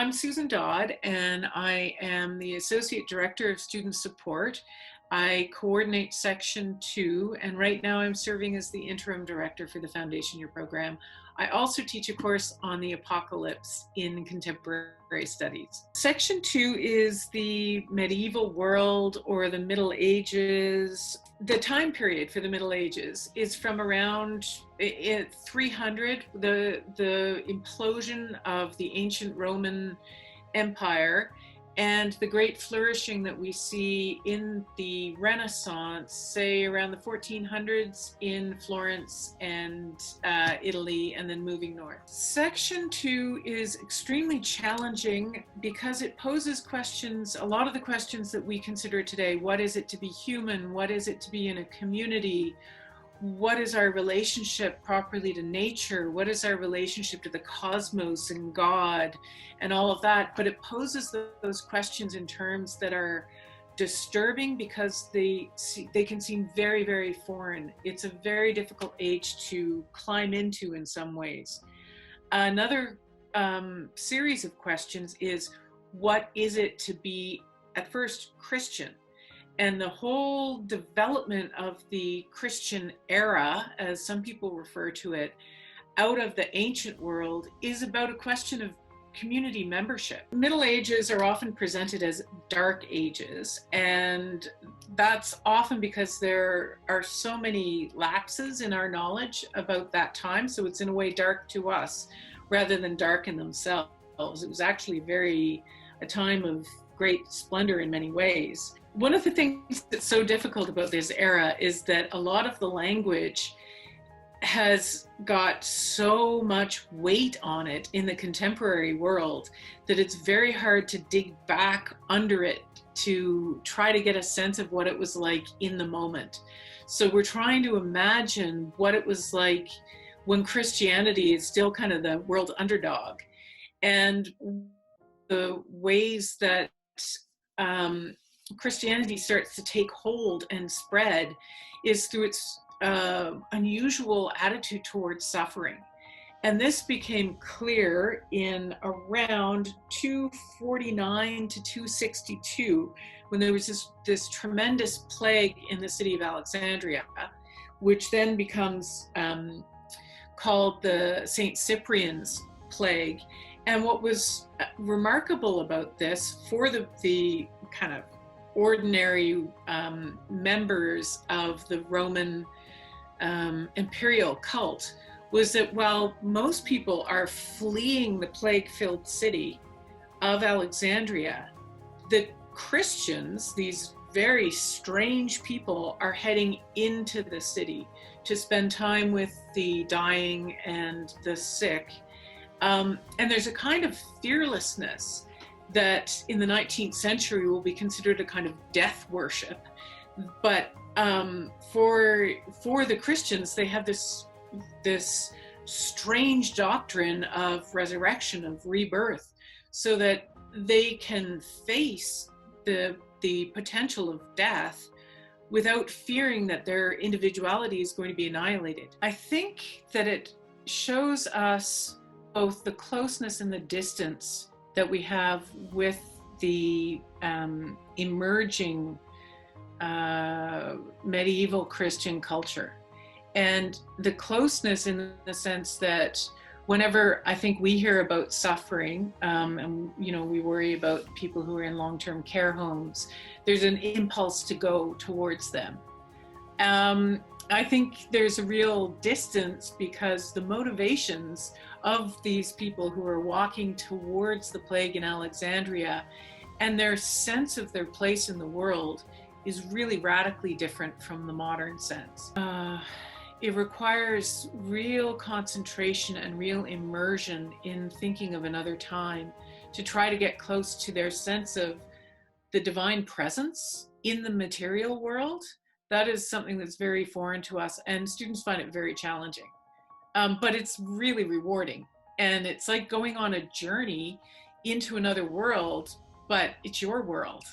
I'm Susan Dodd, and I am the Associate Director of Student Support. I coordinate Section 2, and right now I'm serving as the Interim Director for the Foundation Year program. I also teach a course on the apocalypse in contemporary studies. Section 2 is the medieval world or the Middle Ages. The time period for the Middle Ages is from around 300, the implosion of the ancient Roman Empire, and the great flourishing that we see in the Renaissance, say around the 1400s in Florence and Italy, and then moving north. Section 2 is extremely challenging because it poses questions, a lot of the questions that we consider today. What is it to be human? What is it to be in a community? What is our relationship properly to nature? What is our relationship to the cosmos and God and all of that? But it poses those questions in terms that are disturbing because they can seem very, very foreign. It's a very difficult age to climb into in some ways. Another series of questions is, what is it to be, at first, Christian? And the whole development of the Christian era, as some people refer to it, out of the ancient world is about a question of community membership. Middle Ages are often presented as dark ages, and that's often because there are so many lapses in our knowledge about that time. So it's in a way dark to us rather than dark in themselves. It was actually a time of great splendor in many ways. One of the things that's so difficult about this era is that a lot of the language has got so much weight on it in the contemporary world that it's very hard to dig back under it to try to get a sense of what it was like in the moment. So we're trying to imagine what it was like when Christianity is still kind of the world underdog, and the ways that Christianity starts to take hold and spread is through its unusual attitude towards suffering. And this became clear in around 249 to 262, when there was this tremendous plague in the city of Alexandria, which then becomes called the St. Cyprian's plague. And what was remarkable about this for the kind of ordinary members of the Roman imperial cult was that while most people are fleeing the plague-filled city of Alexandria, the Christians, these very strange people, are heading into the city to spend time with the dying and the sick. And there's a kind of fearlessness that in the 19th century will be considered a kind of death worship. But for the Christians, they have this strange doctrine of resurrection, of rebirth, so that they can face the potential of death without fearing that their individuality is going to be annihilated. I think that it shows us both the closeness and the distance that we have with the emerging medieval Christian culture, and the closeness in the sense that whenever I think we hear about suffering, and we worry about people who are in long-term care homes, there's an impulse to go towards them. I think there's a real distance because the motivations of these people who are walking towards the plague in Alexandria and their sense of their place in the world is really radically different from the modern sense. It requires real concentration and real immersion in thinking of another time to try to get close to their sense of the divine presence in the material world. That is something that's very foreign to us, and students find it very challenging. But it's really rewarding. And it's like going on a journey into another world, but it's your world.